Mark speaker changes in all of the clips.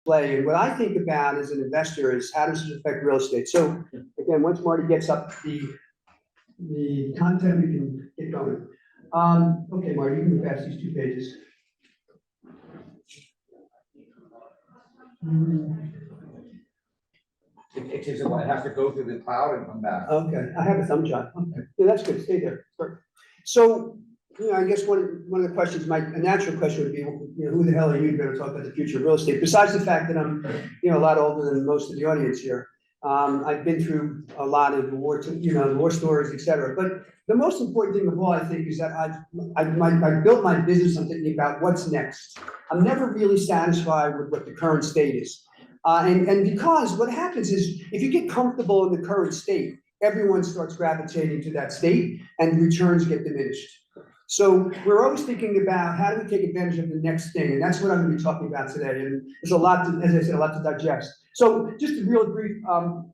Speaker 1: play. And what I think about as an investor is how does it affect real estate? So again, once Marty gets up the content, we can get going. Okay, Marty, you can move past these 2 pages.
Speaker 2: It takes a while. It has to go through the cloud and come back.
Speaker 1: Okay, I have a thumb drive. Okay, yeah, that's good. Stay there. So, I guess one of the questions, a natural question would be, who the hell are you to talk about the future of real estate? Besides the fact that I'm, a lot older than most of the audience here. I've been through a lot of the war, the war stories, et cetera. But the most important thing of all, I think, is that I built my business on thinking about what's next. I'm never really satisfied with what the current state is. And because what happens is, if you get comfortable in the current state, everyone starts gravitating to that state and returns get diminished. So we're always thinking about how do we take advantage of the next thing, and that's what I'm going to be talking about today. And there's a lot, as I said, a lot to digest. So just a real brief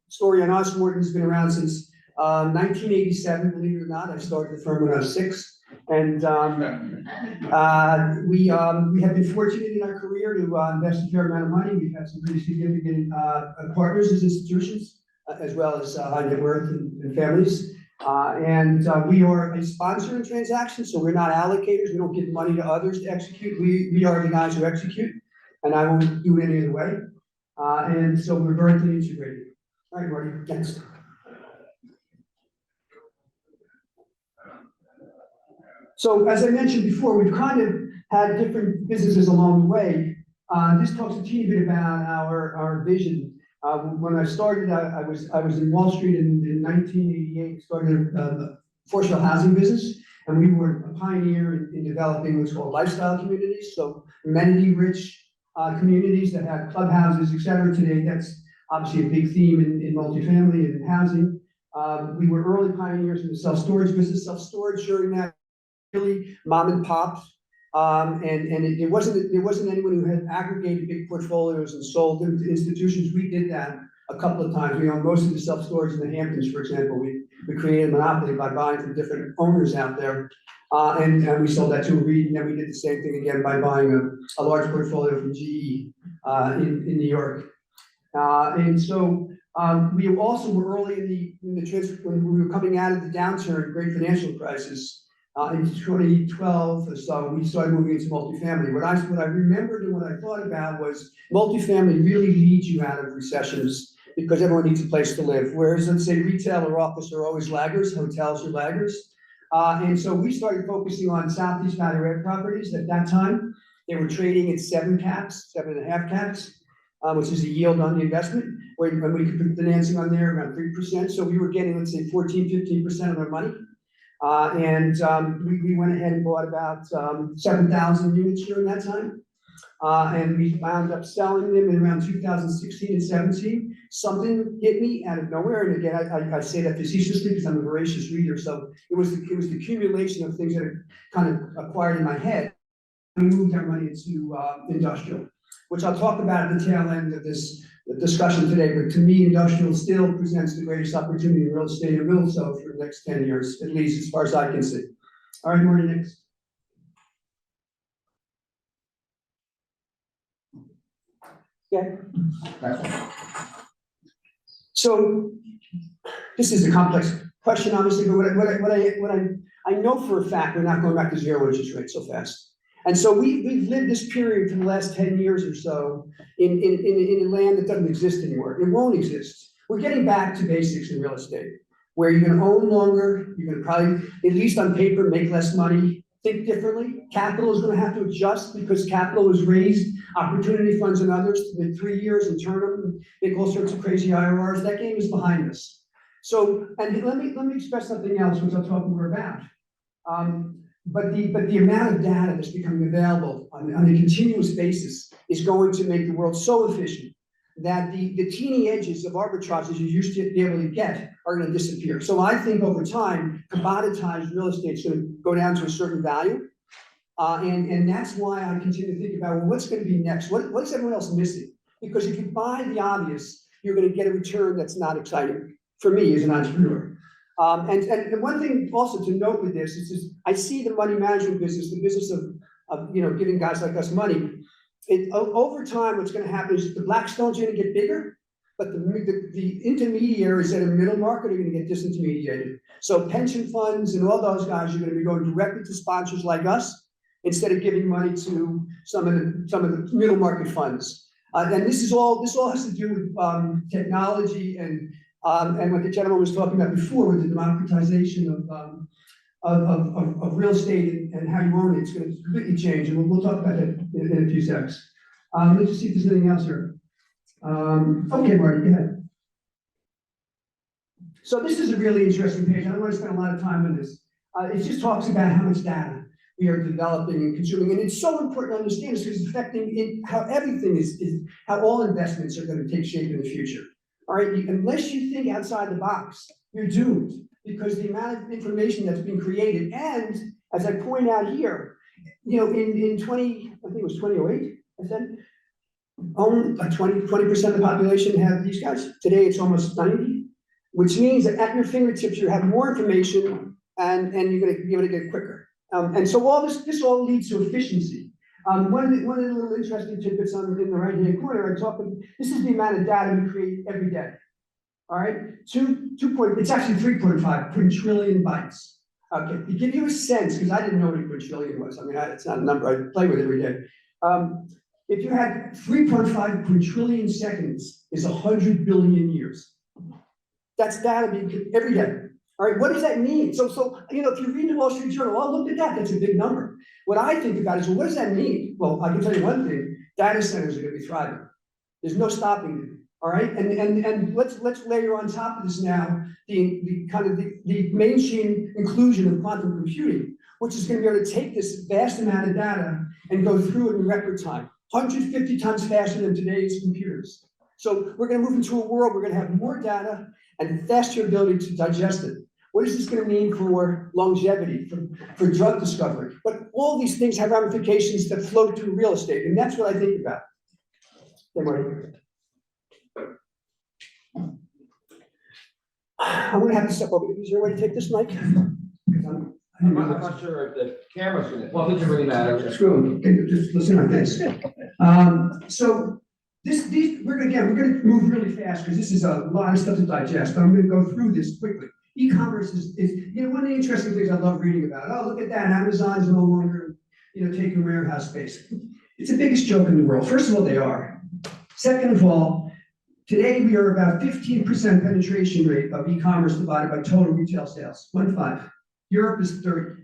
Speaker 1: story on us. Wharton's been around since 1987, believe it or not. I started the firm when I was 6. And we have been fortunate in our career to invest a fair amount of money. We've had some pretty significant partners as institutions, as well as high net worth and families. We are a sponsor in transactions, so we're not allocators. We don't give money to others to execute. We are the guys who execute, and I won't do it any other way. And so we're vertically integrated. All right, Marty, next. So as I mentioned before, we've kind of had different businesses along the way. This talks a teeny bit about our vision. When I started, I was in Wall Street in 1988, started a for-sale housing business, and we were a pioneer in developing what's called lifestyle communities, so amenity-rich communities that had clubhouses, et cetera. Today, that's obviously a big theme in multifamily and in housing. We were early pioneers in the self-storage business. Self-storage during that really mom and pops. It wasn't anyone who had aggregated big portfolios and sold them to institutions. We did that a couple of times. We own most of the self-storage in the Hamptons, for example. We created a monopoly by buying from different owners out there. And we sold that to a REIT, and then we did the same thing again by buying a large portfolio from GE in New York. We also were early in the when we were coming out of the downturn, great financial crisis. In 2012 or so, we started moving into multifamily. What I remembered and what I thought about was multifamily really leads you out of recessions because everyone needs a place to live. Whereas, let's say, retail or office are always laggers, hotels are laggers. And so we started focusing on Southeast Valley Red properties at that time. They were trading at 7.5 caps, which is a yield on the investment, when we could put financing on there around 3%. So we were getting, let's say, 14–15% of our money. We went ahead and bought about 7,000 units during that time. And we wound up selling them in around 2016 and 17. Something hit me out of nowhere. And again, I say that facetiously because I'm a voracious reader. So it was the accumulation of things that are kind of acquired in my head. We moved our money into industrial, which I'll talk about at the tail end of this discussion today. But to me, industrial still presents the greatest opportunity in real estate and will so for the next 10 years, at least as far as I can see. All right, Marty, next. Yeah. So this is a complex question, obviously, but what I know for a fact, we're not going back to zero interest rates so fast. And so we've lived this period for the last 10 years or so in a land that doesn't exist anymore. It won't exist. We're getting back to basics in real estate, where you're going to own longer, you're going to probably, at least on paper, make less money, think differently. Capital is going to have to adjust because capital was raised, opportunity funds and others, in 3 years and turn them and make all sorts of crazy IRRs. That game is behind us. So, and let me express something else, which I'll talk more about. But the amount of data that's becoming available on a continuous basis is going to make the world so efficient that the teeny edges of arbitrages you used to be able to get are going to disappear. So I think over time, commoditized real estate is going to go down to a certain value. And that's why I continue to think about, well, what's going to be next? What's everyone else missing? Because if you buy the obvious, you're going to get a return that's not exciting for me as an entrepreneur. And one thing also to note with this is just, I see the money management business, the business of giving guys like us money, over time, what's gonna happen is the Blackstone's gonna get bigger, but the intermediaries that are middle market are gonna get disintermediated. So pension funds and all those guys are gonna be going directly to sponsors like us, instead of giving money to some of the middle market funds. And this all has to do with technology and what the gentleman was talking about before with the democratization of real estate and how you own it. It's going to completely change, and we'll talk about that in a few seconds. Let's just see if there's anything else here. Okay, Marty, go ahead. So this is a really interesting page. I don't want to spend a lot of time on this. It just talks about how much data we are developing and consuming, and it's so important to understand this because it's affecting how everything is how all investments are going to take shape in the future. All right, unless you think outside the box, you're doomed, because the amount of information that's being created, and as I point out here, you know, in 2008, I said, only 20% of the population have these guys. Today it's almost 90, which means that at your fingertips you have more information, and you're going to be able to get it quicker. And so all this all leads to efficiency. One of the little interesting tidbits in the right-hand corner, this is the amount of data we create every day. All right, it's actually 3.5 quintillion bytes. Okay, to give you a sense, because I didn't know what a quintillion was. I mean, it's not a number I play with every day. If you had 3.5 quintillion seconds, is 100 billion years. That's data every day. All right, what does that mean? So you know, if you read the Wall Street Journal, oh, look at that, that's a big number. What I think about is, well, what does that mean? Well, I can tell you one thing: data centers are going to be thriving. There's no stopping them. All right, and let's layer on top of this now the kind of the mainstream inclusion of quantum computing, which is going to be able to take this vast amount of data and go through it in record time, 150 times faster than today's computers. So we're going to move into a world where we're going to have more data and faster ability to digest it. What is this going to mean for longevity, for drug discovery? But all these things have ramifications that flow through real estate, and that's what I think about. I'm going to have to step over. Is there a way to take this mic?
Speaker 2: I'm not sure if the camera's gonna, well, it doesn't really matter.
Speaker 1: Screw it. Just listen like this. So we're going to move really fast because this is a lot of stuff to digest. I'm going to go through this quickly. E-commerce is you know, one of the interesting things I love reading about. Oh, look at that! Amazon's no longer, you know, taking warehouse space. It's the biggest joke in the world. First of all, they are. Second of all, today we are about 15% penetration rate of e-commerce divided by total retail sales. 1.5. Europe is 30.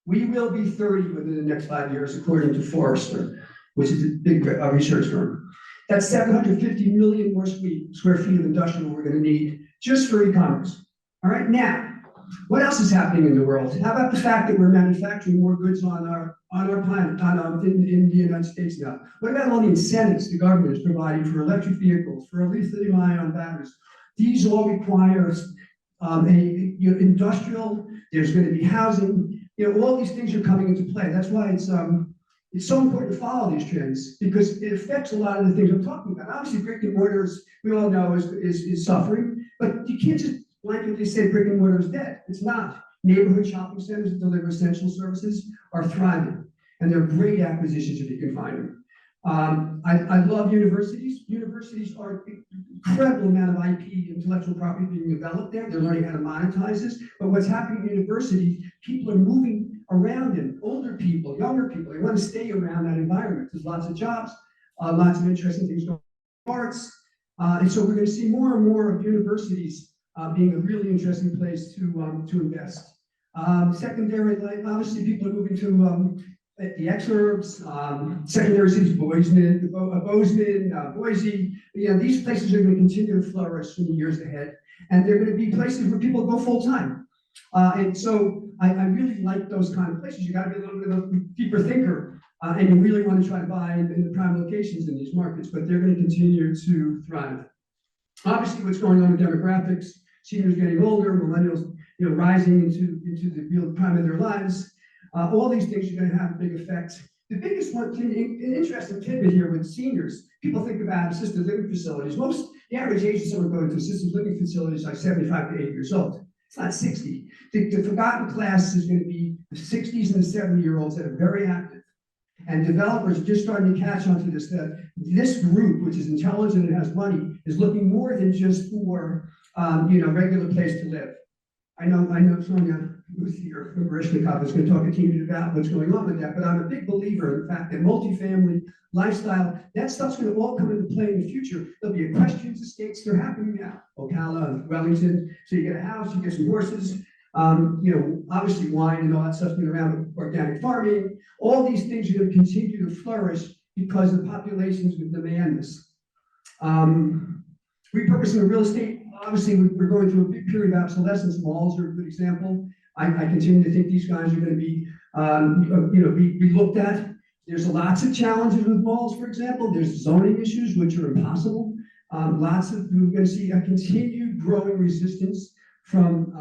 Speaker 1: We will be 30 within the next 5 years, according to Forrester, which is a big research firm. That's 750 million more square feet of industrial we're going to need just for e-commerce. All right, now, what else is happening in the world? How about the fact that we're manufacturing more goods on our planet, in the United States now? What about all the incentives the government is providing for electric vehicles, for lithium-ion batteries? These all require industrial. There's going to be housing. You know, all these things are coming into play. That's why it's so important to follow these trends, because it affects a lot of the things I'm talking about. Obviously, brick and mortar, we all know, is suffering, but you can't just blanketly say brick and mortar is dead. It's not. Neighborhood shopping centers that deliver essential services are thriving, and they're great acquisitions if you can find them. I love universities. Universities are an incredible amount of IP, intellectual property being developed there. They're learning how to monetize this. But what's happening in universities, people are moving around them. Older people, younger people, they want to stay around that environment. There's lots of jobs, lots of interesting things going on, arts. And so we're going to see more and more of universities being a really interesting place to invest. Secondary, like obviously people are moving to the exurbs, secondary cities, Bozeman, Boise. You know, these places are going to continue to flourish in the years ahead, and they're going to be places where people go full time. And so I really like those kind of places. You got to be a little bit of a deeper thinker, and you really want to try to buy in the prime locations in these markets, but they're going to continue to thrive. Obviously, what's going on with demographics, seniors getting older, millennials, you know, rising into the real prime of their lives. All these things are going to have a big effect. The biggest one, an interesting tidbit here with seniors, people think about assisted living facilities. The average age of someone going to assisted living facilities is like 75 to 80 years old. It's not 60. The forgotten class is going to be the 60s and the 70-year-olds that are very active. And developers are just starting to catch on to this, that this group, which is intelligent and has money, is looking more than just for, regular place to live. I know Sonia, who's here from Barishnikov, is going to talk a team about what's going on with that, but I'm a big believer in the fact that multifamily lifestyle, that stuff's going to all come into play in the future. There'll be equestrians estates, they're happening now, Ocala and Wellington. So you get a house, you get some horses, obviously wine and all that stuff's been around, organic farming. All these things are going to continue to flourish because the populations will demand this. Repurposing of real estate, obviously we're going through a big period of obsolescence. Malls are a good example. I continue to think these guys are going to be, be looked at. There's lots of challenges with malls, for example. There's zoning issues, which are impossible. We're going to see a continued growing resistance from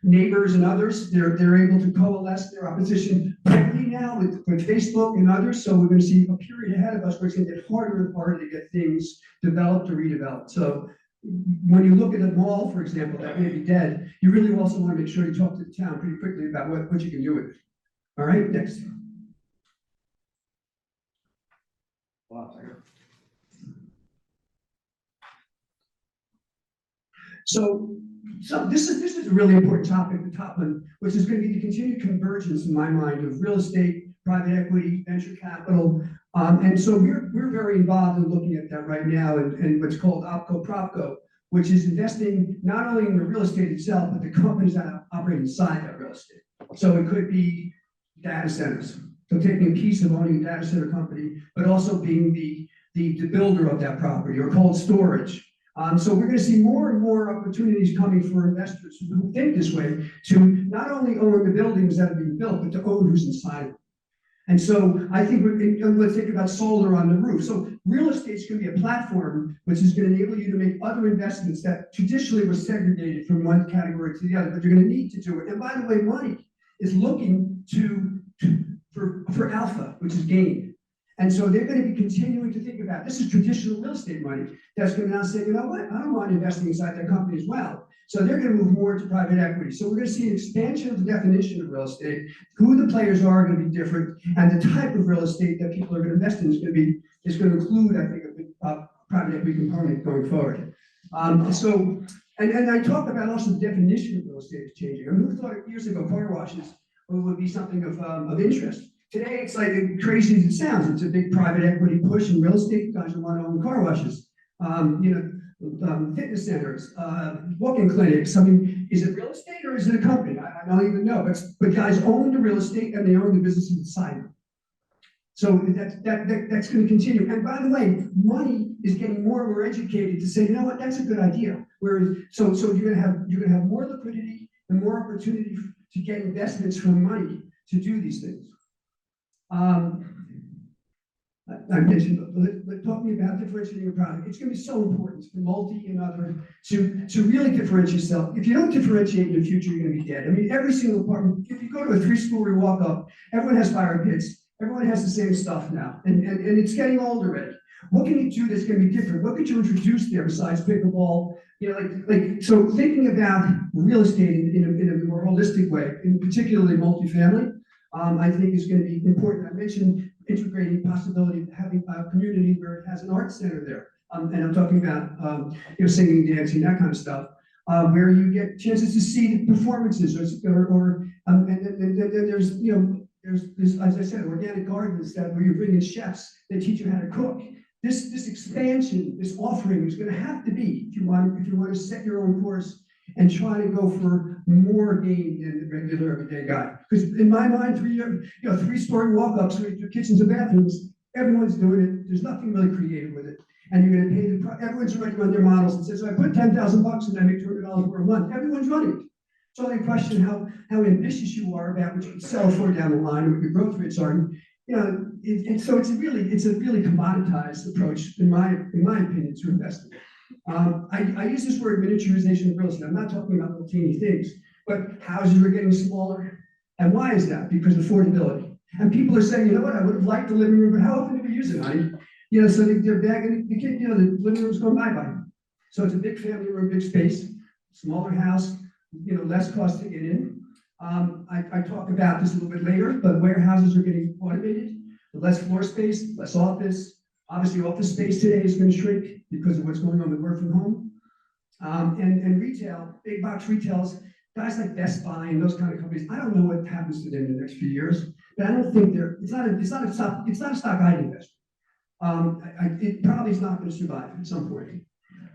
Speaker 1: neighbors and others. They're able to coalesce their opposition quickly now with Facebook and others. So we're going to see a period ahead of us where it's going to get harder and harder to get things developed or redeveloped. So when you look at a mall, for example, that may be dead, you really also want to make sure you talk to the town pretty quickly about what you can do with it. All right, next.
Speaker 2: Wow.
Speaker 1: So this is a really important topic, the top one, which is going to be the continued convergence in my mind of real estate, private equity, venture capital. And so we're very involved in looking at that right now and what's called OpCo-PropCo, which is investing not only in the real estate itself, but the companies that operate inside that real estate. So it could be data centers. So taking a piece of owning a data center company, but also being the builder of that property, or cold storage. So we're going to see more and more opportunities coming for investors who think this way to not only own the buildings that are being built, but to own who's inside them. And so I think let's think about solar on the roof. So real estate is going to be a platform which is going to enable you to make other investments that traditionally were segregated from one category to the other, but you're going to need to do it. And by the way, money is looking for alpha, which is gain. And so they're going to be continuing to think about, this is traditional real estate money that's going to now say, you know what, I don't mind investing inside that company as well. So they're going to move more to private equity. So we're going to see an expansion of the definition of real estate. Who the players are going to be different, and the type of real estate that people are going to invest in is going to include, I think, a big private equity component going forward. And I talk about also the definition of real estate is changing. I mean, who thought years ago car washes would be something of interest? Today, it's like crazy as it sounds. It's a big private equity push in real estate. Guys want to own car washes, fitness centers, walk-in clinics. I mean, is it real estate or is it a company? I don't even know. But guys own the real estate and they own the businesses inside it. So that's going to continue. And by the way, money is getting more and more educated to say, you know what, that's a good idea. Whereas, so you're going to have more liquidity and more opportunity to get investments from money to do these things. I mentioned, but talking about differentiating your product, it's going to be so important for multi and other to really differentiate yourself. If you don't differentiate in the future, you're going to be dead. I mean, every single apartment, if you go to a 3-story walk up, everyone has fire pits, everyone has the same stuff now, and it's getting old already. What can you do that's going to be different? What could you introduce there besides pickleball? So thinking about real estate in a more holistic way, in particularly multifamily, I think is going to be important. I mentioned integrating possibility of having a community where it has an art center there. And I'm talking about singing, dancing, that kind of stuff, where you get chances to see the performances, and there's as I said, organic gardens where you bring in chefs that teach you how to cook. This expansion, this offering is going to have to be, if you want to set your own course and try to go for more gain than the regular everyday guy. Because in my mind, 3-story walk-ups with your kitchens and bathrooms, everyone's doing it. There's nothing really creative with it. And you're going to pay everyone's already run their models and says, so I put $10,000 and I make $200 more a month. Everyone's running it. So I question how ambitious you are about what you can sell for down the line and what your growth rates are. So it's a really commoditized approach, in my opinion, to investing. I use this word miniaturization of real estate. I'm not talking about little teeny things, but houses are getting smaller. And why is that? Because affordability. And people are saying, you know what, I would have liked the living room, but how often do we use it, honey? So they're bagging the kid, the living room's going bye-bye. So it's a big family room, big space, smaller house, less cost to get in. I talk about this a little bit later, but warehouses are getting automated, less floor space, less office. Obviously, office space today is going to shrink because of what's going on with work from home. And retail, big box retails, guys like Best Buy and those kind of companies, I don't know what happens to them in the next few years, but I don't think it's not a stock I'd invest. It probably is not going to survive at some point.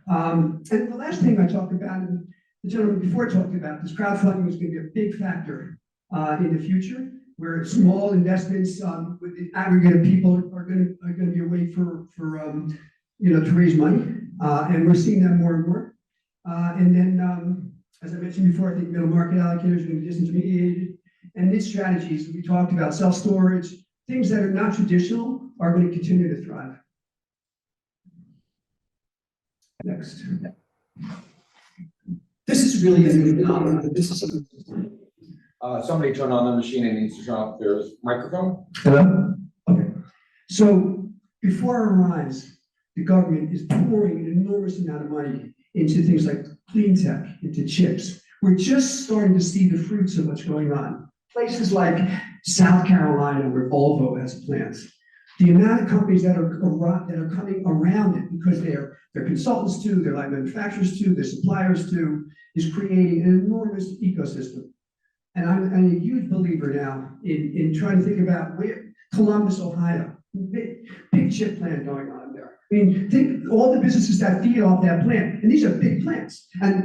Speaker 1: And the last thing I talked about, and the gentleman before talked about this, crowdfunding is going to be a big factor in the future, where small investments with the aggregate of people are going to be a way for to raise money, and we're seeing that more and more. And then, as I mentioned before, I think middle market allocators are going to be disintermediated, and these strategies we talked about, self-storage, things that are not traditional, are going to continue to thrive. Next. This is really a new phenomenon. This is
Speaker 2: Somebody turn on the machine and needs to turn off their microphone.
Speaker 1: hello? Okay. So before our eyes, the government is pouring an enormous amount of money into things like clean tech, into chips. We're just starting to see the fruits of what's going on. Places like South Carolina, where Volvo has plants. The amount of companies that are coming around it because they're consultants too, they're like manufacturers too, they're suppliers too, is creating an enormous ecosystem. And I'm a huge believer now in trying to think about where Columbus, Ohio, big chip plant going on there. I mean, think all the businesses that feed off that plant, and these are big plants. And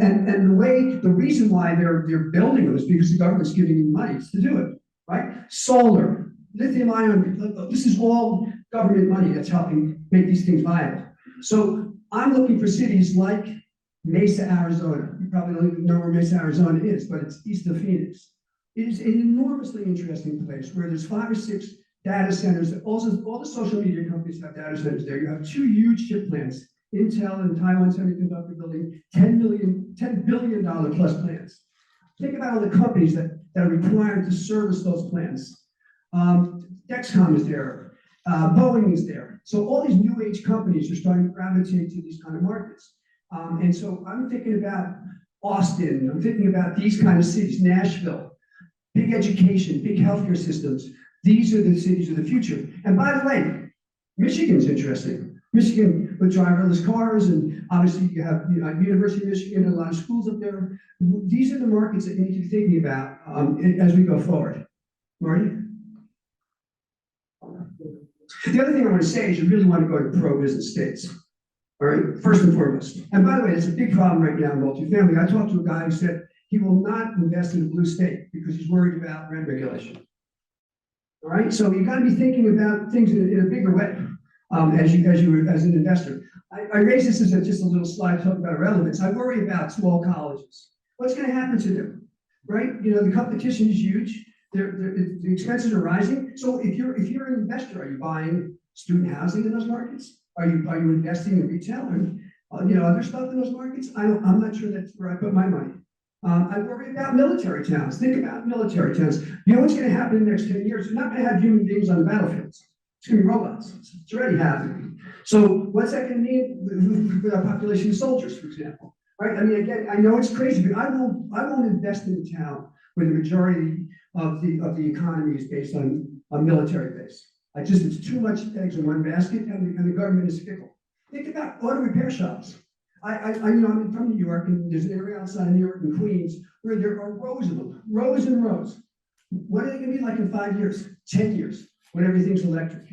Speaker 1: the reason why they're building them is because the government's giving them money to do it, right? Solar, lithium ion, this is all government money that's helping make these things viable. So I'm looking for cities like Mesa, Arizona. You probably don't even know where Mesa, Arizona is, but it's east of Phoenix. It is an enormously interesting place where there's 5 or 6 data centers. Also, all the social media companies have data centers there. You have 2 huge chip plants, Intel and Taiwan Semiconductor building $10 billion plus plants. Think about all the companies that are required to service those plants. Dexcom is there, Boeing is there. So all these new age companies are starting to gravitate to these kind of markets. And so I'm thinking about Austin, I'm thinking about these kind of cities, Nashville, big education, big healthcare systems. These are the cities of the future. And by the way, Michigan's interesting. Michigan with driverless cars, and obviously you have University of Michigan and a lot of schools up there. These are the markets that you need to be thinking about as we go forward. Marty? The other thing I want to say is you really want to go to pro-business states. All right, first and foremost. And by the way, there's a big problem right now in multifamily. I talked to a guy who said he will not invest in a blue state because he's worried about rent regulation. All right, so you got to be thinking about things in a bigger way as an investor. I raise this as just a little slide talking about relevance. I worry about small colleges. What's going to happen to them, right? You know, the competition is huge. The expenses are rising. So if you're an investor, are you buying student housing in those markets? Are you investing in retail and other stuff in those markets? I'm not sure that's where I put my money. I worry about military towns. Think about military towns. You know what's going to happen in the next 10 years? You're not going to have human beings on the battlefields. It's going to be robots. It's already happening. So what's that going to mean with our population of soldiers, for example? Right? I mean, again, I know it's crazy, but I won't invest in a town where the majority of the economy is based on a military base. It's too much eggs in one basket, and the government is fickle. Think about auto repair shops. I'm from New York, and there's an area outside of New York in Queens where there are rows of them, rows and rows. What are they going to be like in 5 years, 10 years, when everything's electric?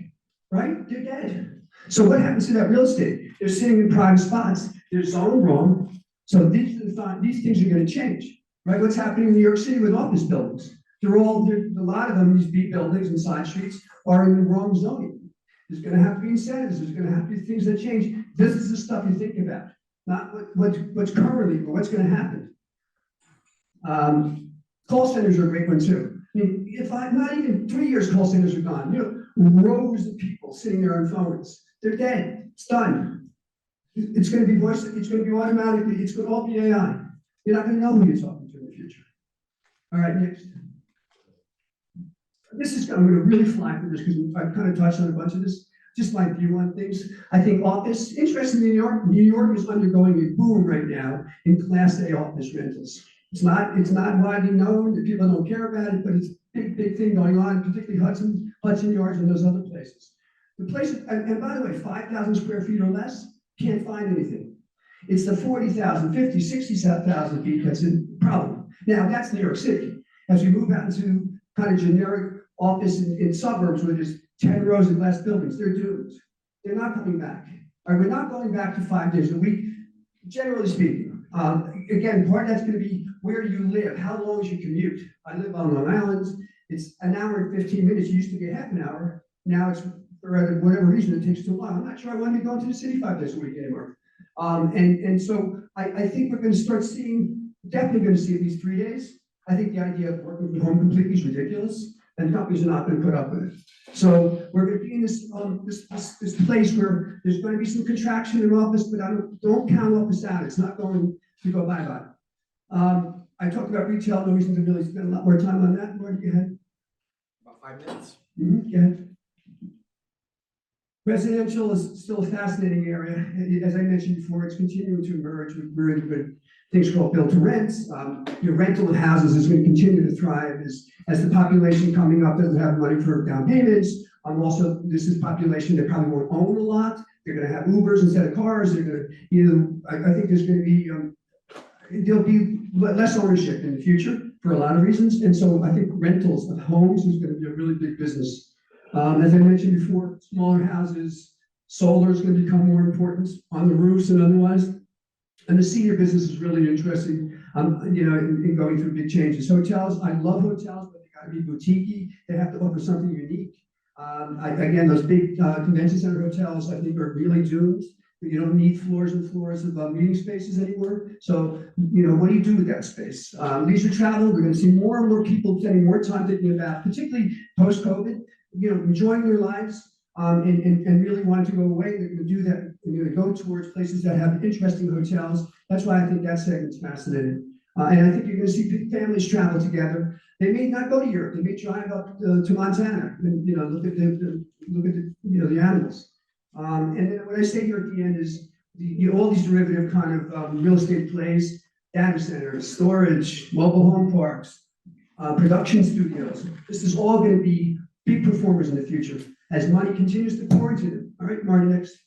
Speaker 1: Right? They're dead. So what happens to that real estate? They're sitting in private spots. They're zoned wrong. So these things are going to change. Right? What's happening in New York City with office buildings? A lot of them, these B buildings and side streets, are in the wrong zoning. There's going to have to be incentives. There's going to have to be things that change. This is the stuff you think about, not what's currently, but what's going to happen. Call centers are a great one too. I mean, not even 3 years, call centers are gone. Rows of people sitting there on phones. They're dead. It's done. It's going to be voice. It's going to be automatically. It's going to all be AI. You're not going to know who you're talking to in the future. All right, next. I'm going to really fly through this because I've kind of touched on a bunch of this. Just my view on things. I think interestingly, New York is undergoing a boom right now in Class A office rentals. It's not widely known, that people don't care about it, but it's a big thing going on, particularly Hudson Yards and those other places. The places, and by the way, 5,000 square feet or less, can't find anything. It's the 40,000, 50, 60,000 feet that's a problem. Now, that's New York City. As we move out into kind of generic office in suburbs where there's 10 rows of glass buildings, they're doomed. They're not coming back. All right, we're not going back to 5 days a week, generally speaking. Again, part of that's going to be where you live, how long is your commute? I live on Long Island. It's an hour and 15 minutes. It used to be a half an hour. Now it's, for whatever reason, it takes too long. I'm not sure I want to be going to the city 5 days a week anymore. And so I think we're going to start seeing, definitely going to see at least 3 days. I think the idea of working from home completely is ridiculous, and companies are not going to put up with it. So we're going to be in this place where there's going to be some contraction in office, but don't count office out. It's not going to go bye-bye. I talked about retail, no reason to really spend a lot more time on that. Marty, go ahead.
Speaker 2: About 5 minutes.
Speaker 1: Go ahead. Residential is still a fascinating area. As I mentioned before, it's continuing to emerge with really good things called build to rents. Your rental of houses is going to continue to thrive as the population coming up doesn't have money for down payments. Also, this is population that probably won't own a lot. They're going to have Ubers instead of cars. They're going to, I think there's going to be, there'll be less ownership in the future for a lot of reasons. And so I think rentals of homes is going to be a really big business. As I mentioned before, smaller houses, solar is going to become more important on the roofs and otherwise. And the senior business is really interesting, in going through big changes. Hotels, I love hotels, but they got to be boutique-y. They have to offer something unique. Again, those big convention center hotels, I think, are really doomed. You don't need floors and floors of meeting spaces anymore. So, what do you do with that space? Leisure travel, we're going to see more and more people spending more time thinking about, particularly post-COVID, enjoying their lives and really wanting to go away. They're going to do that. They're going to go towards places that have interesting hotels. That's why I think that segment's fascinating. And I think you're going to see families travel together. They may not go to Europe. They may drive up to Montana and look at the animals. And then what I say here at the end is all these derivative kind of real estate plays, data centers, storage, mobile home parks, production studios. This is all going to be big performers in the future as money continues to pour into them. All right, Marty, next.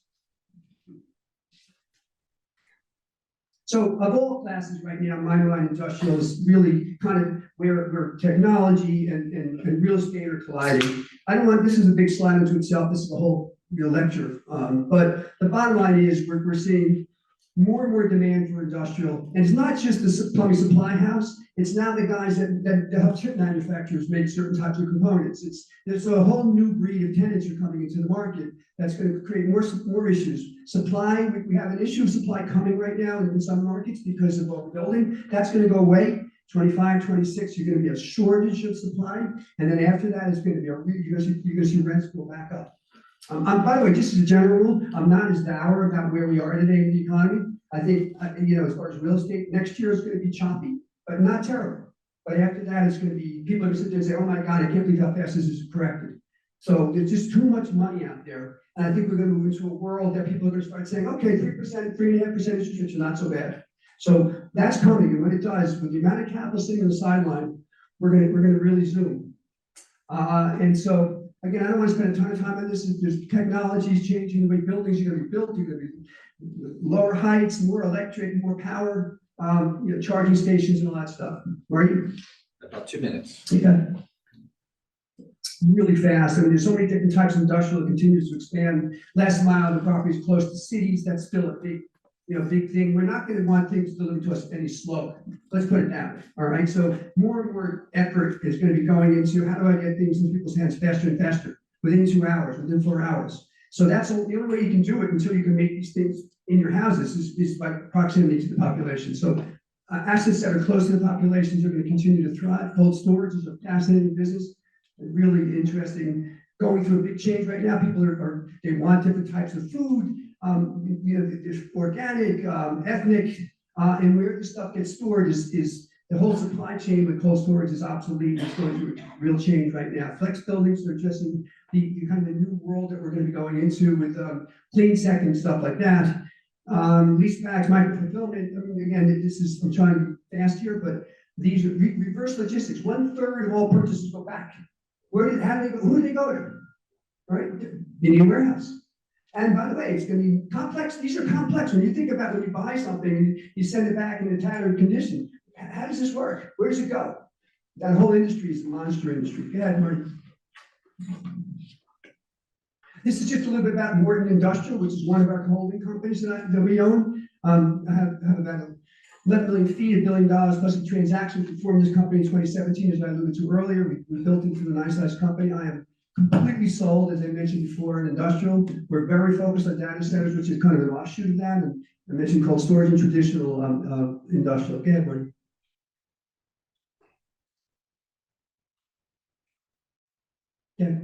Speaker 1: So of all classes right now, minor line industrial is really kind of where technology and real estate are colliding. This is a big slide unto itself. This is a whole lecture. But the bottom line is we're seeing more and more demand for industrial. And it's not just the plumbing supply house. It's now the guys that help chip manufacturers make certain types of components. There's a whole new breed of tenants who are coming into the market that's going to create more issues. Supply, we have an issue of supply coming right now in some markets because of overbuilding. That's going to go away. 25, 26, you're going to be a shortage of supply. And then after that, it's going to be you're going to see rents go back up. By the way, just as a general rule, I'm not as dour about where we are today in the economy. I think, as far as real estate, next year is going to be choppy, but not terrible. But after that, it's going to be, people are going to sit there and say, oh my God, I can't believe how fast this is corrected. So there's just too much money out there. And I think we're going to move into a world that people are going to start saying, okay, 3%, 3.5% interest rates are not so bad. So that's coming. And when it does, with the amount of capital sitting on the sideline, we're going to really zoom. And so, again, I don't want to spend a ton of time on this. There's technologies changing the way buildings are going to be built. You're going to be lower heights, more electric, more power, charging stations and all that stuff. Where are you?
Speaker 2: About 2 minutes.
Speaker 1: Yeah. Really fast. I mean, there's so many different types of industrial that continues to expand. Last mile, the properties close to cities. That's still a big thing. We're not going to want things delivered to us any slower. Let's put it that way. All right. So more and more effort is going to be going into how do I get things in people's hands faster and faster within 2 hours, within 4 hours. So that's the only way you can do it until you can make these things in your houses is by proximity to the population. So assets that are close to the populations are going to continue to thrive. Cold storage is a fascinating business, really interesting. Going through a big change right now. People they want different types of food. There's organic, ethnic, and where this stuff gets stored is the whole supply chain with cold storage is obsolete. It's going through a real change right now. Flex buildings are just the kind of the new world that we're going to be going into with clean tech and stuff like that. Lease packs, micro fulfillment. I mean, again, I'm trying to fast here, but these are reverse logistics. 1/3 of all purchases go back. How do they go? Who do they go to? Right? You need a warehouse. And by the way, it's gonna be complex. These are complex. When you think about when you buy something, you send it back in a tattered condition. How does this work? Where does it go? That whole industry is a monster industry. Go ahead, Marty. This is just a little bit about Wharton Industrial, which is one of our holding companies that we own. I have about 11 million feet, $1 billion plus a transaction. We formed this company in 2017, as I alluded to earlier. We built into a nice size company. I am completely sold, as I mentioned before, in industrial. We're very focused on data centers, which is kind of an offshoot of that. And I mentioned cold storage and traditional industrial. Go ahead, Marty. Yeah.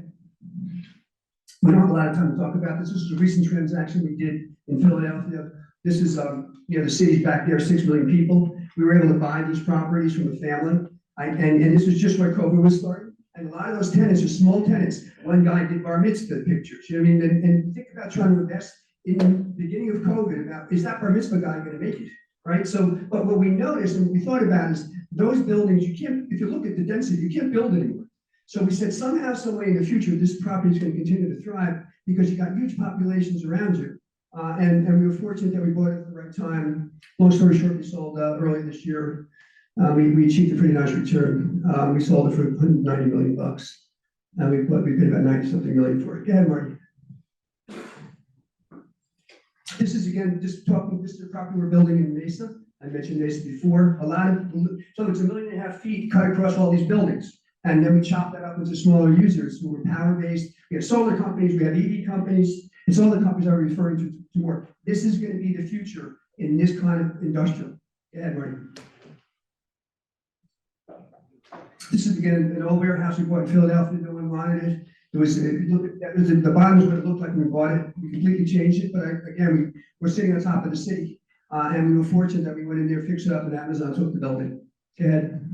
Speaker 1: We don't have a lot of time to talk about this. This is a recent transaction we did in Philadelphia. This is, the city's back there, 6 million people. We were able to buy these properties from a family. And this was just where COVID was starting. And a lot of those tenants are small tenants. One guy did bar mitzvah pictures. You know what I mean? And think about trying to invest in the beginning of COVID about, is that bar mitzvah guy going to make it? Right? So, but what we noticed and what we thought about is those buildings, you can't, if you look at the density, you can't build anymore. So we said somehow, some way in the future, this property is going to continue to thrive because you got huge populations around you. And we were fortunate that we bought it at the right time. Long story short, we sold early this year. We achieved a pretty nice return. We sold it for $190 million. And we paid about 90-something million for it. Go ahead, Marty. This is again, this is the property we're building in Mesa. I mentioned Mesa before. So it's 1.5 million feet cut across all these buildings. And then we chop that up into smaller users who are power-based. We have solar companies, we have EV companies. It's all the companies I'm referring to more. This is going to be the future in this kind of industrial. Go ahead, Marty. This is again an old warehouse we bought in Philadelphia. No one wanted it. It was, if you look at that, the bottom is what it looked like when we bought it. We completely changed it, but again, we're sitting on top of the city. And we were fortunate that we went in there, fixed it up, and Amazon took the building. Go ahead.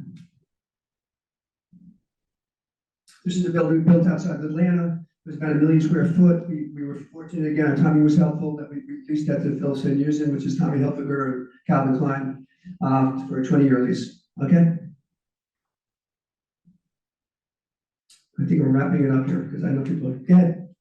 Speaker 1: This is a building we built outside of Atlanta. It was about 1 million square foot. We were fortunate again, Tommy was helpful that we leased that to Phil Sen-Usen, which is Tommy Hilfiger and Calvin Klein, for a 20-year lease. Okay. I think we're wrapping it up here because I know people are, go ahead.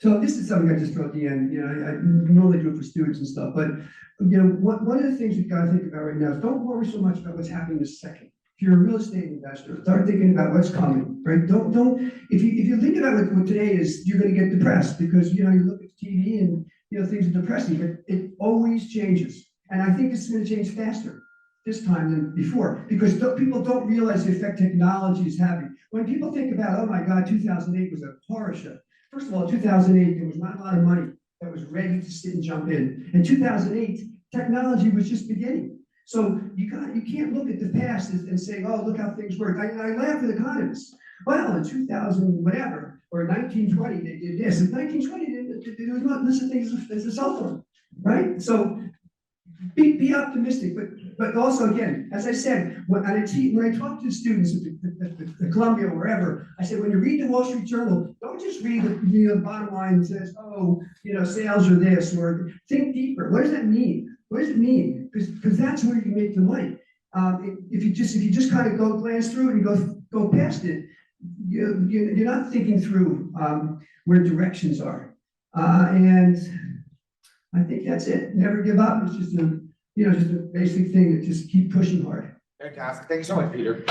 Speaker 1: So this is something I just throw at the end. I normally do it for students and stuff, but one of the things we've got to think about right now is don't worry so much about what's happening this second. If you're a real estate investor, start thinking about what's coming, right? Don't. If you think about what today is, you're going to get depressed because you look at TV and things are depressing. But it always changes, and I think it's going to change faster this time than before because people don't realize the effect technology is having. When people think about, oh my God, 2008 was a horror show. First of all, in 2008 there was not a lot of money that was ready to sit and jump in. In 2008, technology was just beginning. So you can't look at the past and say, oh, look how things work. I laugh at economists. Well, in 2000 whatever, or 1920, they did this. In 1920, there was not such a thing as a cell phone, right? So be optimistic, but also again, as I said, when I talk to students at Columbia or wherever, I said when you read the Wall Street Journal, don't just read the bottom line that says, oh, sales are this, or think deeper. What does that mean? What does it mean? Because that's where you make the money. If you just kind of glance through it and go past it, you're not thinking through where directions are. And I think that's it. Never give up. It's just a basic thing that just keep pushing hard.
Speaker 2: Fantastic. Thank you so much, Peter.